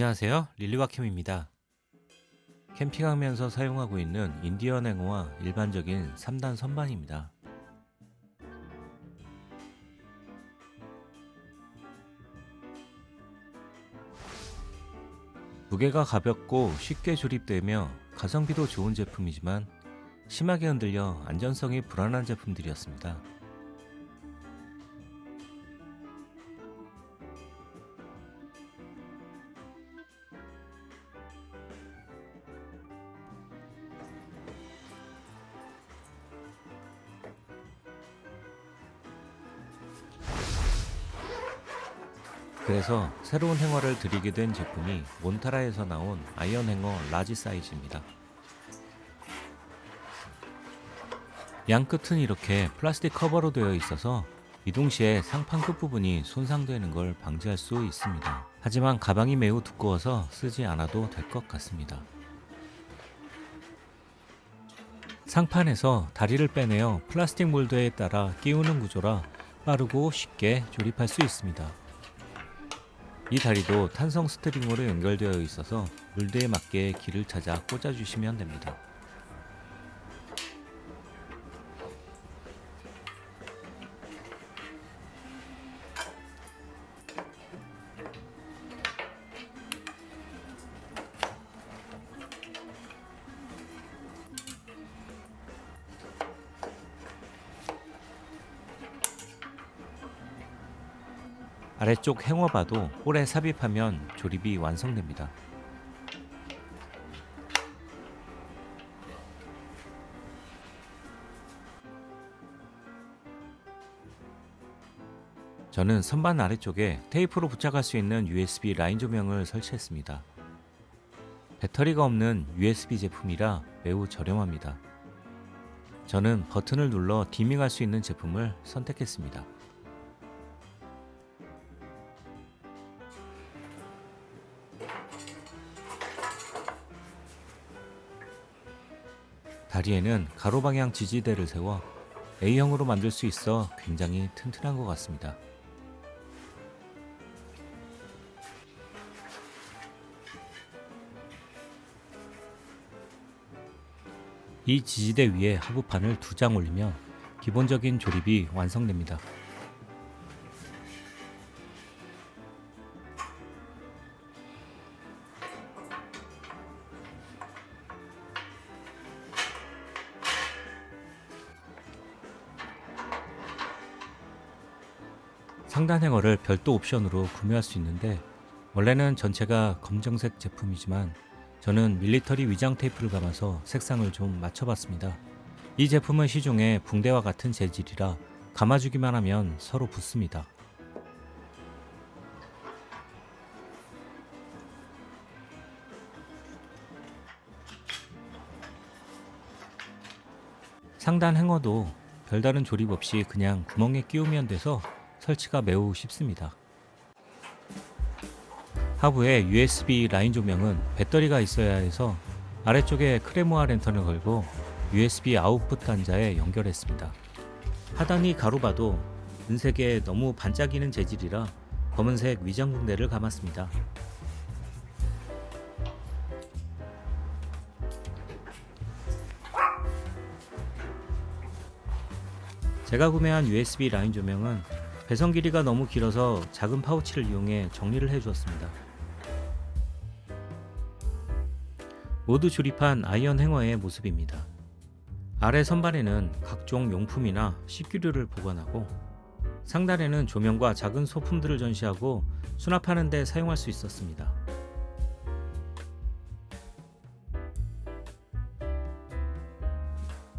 안녕하세요. 릴리와캠입니다. 캠핑하면서 사용하고 있는 인디언 행어와 일반적인 3단 선반입니다. 무게가 가볍고 쉽게 조립되며 가성비도 좋은 제품이지만 심하게 흔들려 안전성이 불안한 제품들이었습니다. 그래서 새로운 행어를 들이게 된 제품이 몬타라에서 나온 아이언 행어 라지 사이즈입니다. 양 끝은 이렇게 플라스틱 커버로 되어 있어서 이동 시에 상판 끝부분이 손상되는 걸 방지할 수 있습니다. 하지만 가방이 매우 두꺼워서 쓰지 않아도 될 것 같습니다. 상판에서 다리를 빼내어 플라스틱 몰드에 따라 끼우는 구조라 빠르고 쉽게 조립할 수 있습니다. 이 다리도 탄성 스트링으로 연결되어 있어서 몰드에 맞게 길을 찾아 꽂아주시면 됩니다. 아래쪽 행어바도 홀에 삽입하면 조립이 완성됩니다. 저는 선반 아래쪽에 테이프로 부착할 수 있는 USB 라인 조명을 설치했습니다. 배터리가 없는 USB 제품이라 매우 저렴합니다. 저는 버튼을 눌러 디밍할 수 있는 제품을 선택했습니다. 다리에는 가로 방향 지지대를 세워 A형으로 만들 수 있어 굉장히 튼튼한 것 같습니다. 이 지지대 위에 하부판을 2장 올리면 기본적인 조립이 완성됩니다. 상단 행어를 별도 옵션으로 구매할 수 있는데 원래는 전체가 검정색 제품이지만 저는 밀리터리 위장 테이프를 감아서 색상을 좀 맞춰봤습니다. 이 제품은 시중에 붕대와 같은 재질이라 감아주기만 하면 서로 붙습니다. 상단 행어도 별다른 조립 없이 그냥 구멍에 끼우면 돼서 설치가 매우 쉽습니다. 하부에 USB 라인 조명은 배터리가 있어야 해서 아래쪽에 크레모아 랜턴을 걸고 USB 아웃풋 단자에 연결했습니다. 하단이 가로봐도 은색에 너무 반짝이는 재질이라 검은색 위장 붕대를 감았습니다. 제가 구매한 USB 라인 조명은 배선 길이가 너무 길어서 작은 파우치를 이용해 정리를 해주었습니다. 모두 조립한 아이언 행어의 모습입니다. 아래 선반에는 각종 용품이나 식기류를 보관하고 상단에는 조명과 작은 소품들을 전시하고 수납하는 데 사용할 수 있었습니다.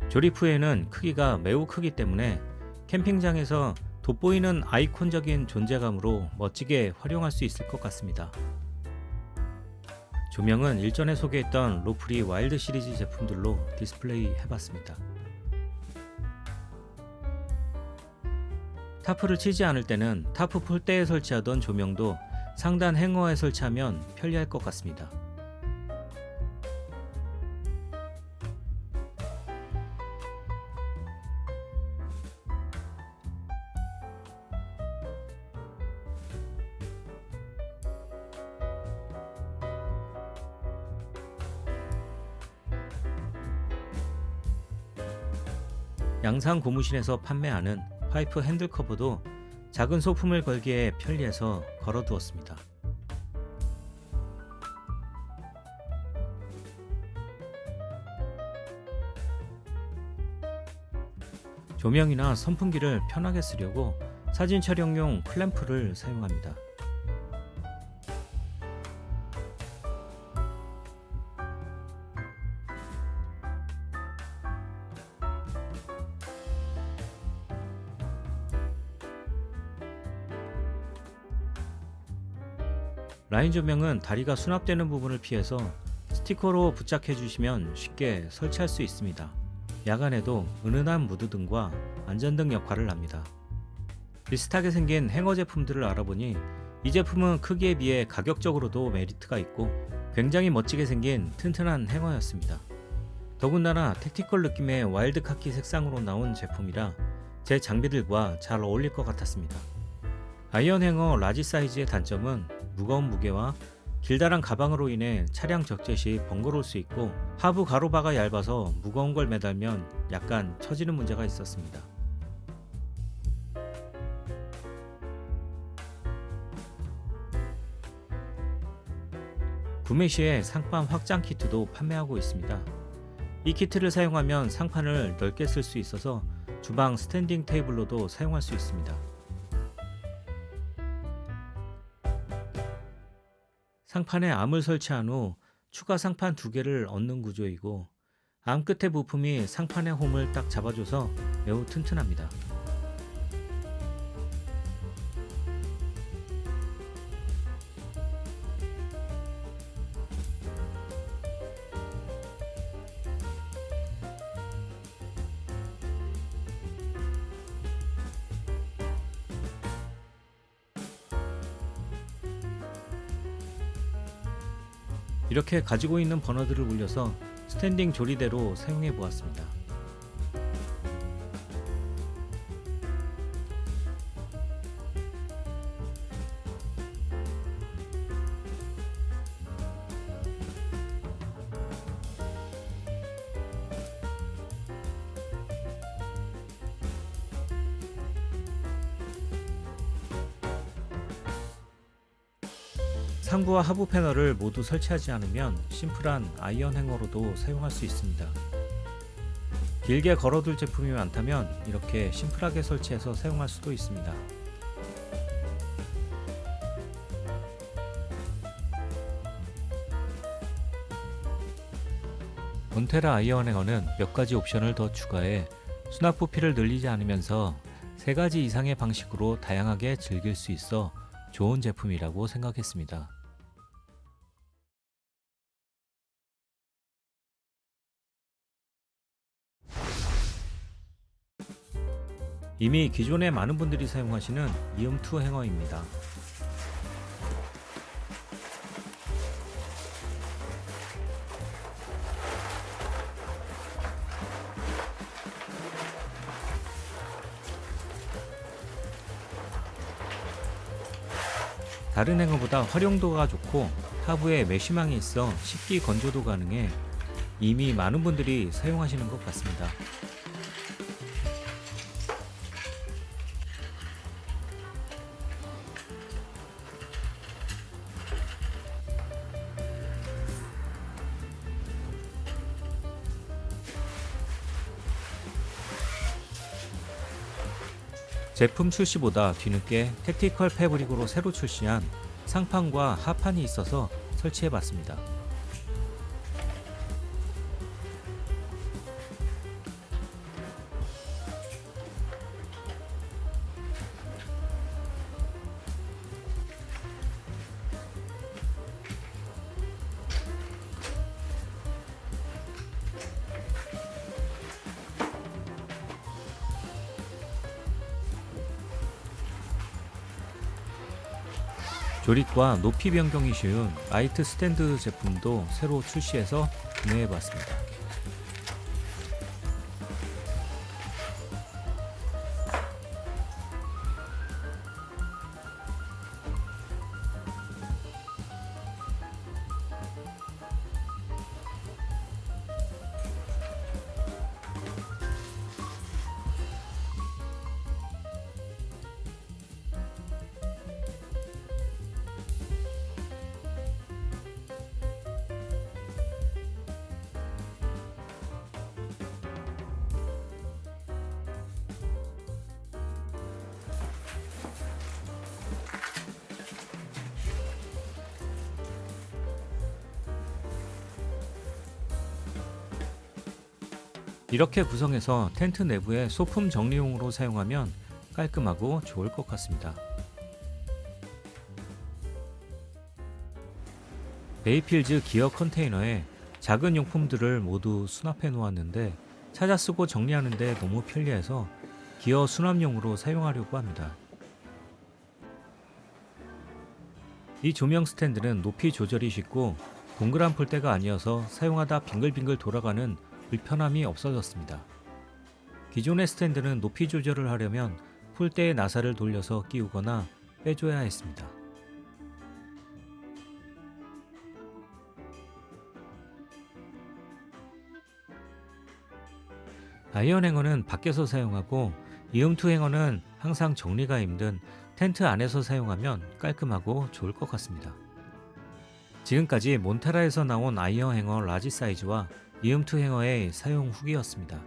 조립 후에는 크기가 매우 크기 때문에 캠핑장에서 돋보이는 아이콘적인 존재감으로 멋지게 활용할 수 있을 것 같습니다. 조명은 일전에 소개했던 로프리 와일드 시리즈 제품들로 디스플레이 해봤습니다. 타프를 치지 않을 때는 타프 폴대에 설치하던 조명도 상단 행어에 설치하면 편리할 것 같습니다. 양산 고무신에서 판매하는 파이프 핸들 커버도 작은 소품을 걸기에 편리해서 걸어두었습니다. 조명이나 선풍기를 편하게 쓰려고 사진 촬영용 클램프를 사용합니다. 라인 조명은 다리가 수납되는 부분을 피해서 스티커로 부착해 주시면 쉽게 설치할 수 있습니다. 야간에도 은은한 무드등과 안전등 역할을 합니다. 비슷하게 생긴 행어 제품들을 알아보니 이 제품은 크기에 비해 가격적으로도 메리트가 있고 굉장히 멋지게 생긴 튼튼한 행어였습니다. 더군다나 택티컬 느낌의 와일드 카키 색상으로 나온 제품이라 제 장비들과 잘 어울릴 것 같았습니다. 아이언 행어 라지 사이즈의 단점은 무거운 무게와 길다란 가방으로 인해 차량 적재 시 번거로울 수 있고 하부 가로바가 얇아서 무거운 걸 매달면 약간 처지는 문제가 있었습니다. 구매 시에 상판 확장 키트도 판매하고 있습니다. 이 키트를 사용하면 상판을 넓게 쓸 수 있어서 주방 스탠딩 테이블로도 사용할 수 있습니다. 상판에 암을 설치한 후 추가 상판 2개를 얻는 구조이고 암 끝의 부품이 상판의 홈을 딱 잡아줘서 매우 튼튼합니다. 이렇게 가지고 있는 버너들을 올려서 스탠딩 조리대로 사용해 보았습니다. 상부와 하부 패널을 모두 설치하지 않으면 심플한 아이언 행어로도 사용할 수 있습니다. 길게 걸어둘 제품이 많다면 이렇게 심플하게 설치해서 사용할 수도 있습니다. 몬테라 아이언 행어는 몇 가지 옵션을 더 추가해 수납 부피를 늘리지 않으면서 3가지 이상의 방식으로 다양하게 즐길 수 있어 좋은 제품이라고 생각했습니다. 이미 기존에 많은 분들이 사용하시는 이음투 행어입니다. 다른 행어보다 활용도가 좋고 하부에 메쉬망이 있어 식기 건조도 가능해 이미 많은 분들이 사용하시는 것 같습니다. 제품 출시보다 뒤늦게 택티컬 패브릭으로 새로 출시한 상판과 하판이 있어서 설치해봤습니다. 조립과 높이 변경이 쉬운 라이트 스탠드 제품도 새로 출시해서 구매해봤습니다. 이렇게 구성해서 텐트 내부에 소품 정리용으로 사용하면 깔끔하고 좋을 것 같습니다. 베이필즈 기어 컨테이너에 작은 용품들을 모두 수납해 놓았는데 찾아 쓰고 정리하는데 너무 편리해서 기어 수납용으로 사용하려고 합니다. 이 조명 스탠드는 높이 조절이 쉽고 동그란 폴대가 아니어서 사용하다 빙글빙글 돌아가는 불편함이 없어졌습니다. 기존의 스탠드는 높이 조절을 하려면 폴대의 나사를 돌려서 끼우거나 빼줘야 했습니다. 아이언 행어는 밖에서 사용하고 이음투 행어는 항상 정리가 힘든 텐트 안에서 사용하면 깔끔하고 좋을 것 같습니다. 지금까지 몬테라에서 나온 아이언 행어 라지 사이즈와 이음투 행어의 사용 후기였습니다.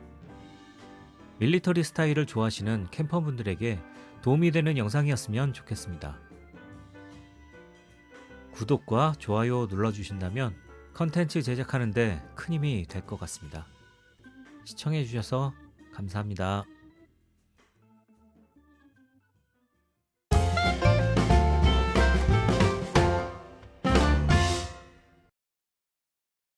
밀리터리 스타일을 좋아하시는 캠퍼분들에게 도움이 되는 영상이었으면 좋겠습니다. 구독과 좋아요 눌러주신다면 컨텐츠 제작하는데 큰 힘이 될 것 같습니다. 시청해주셔서 감사합니다.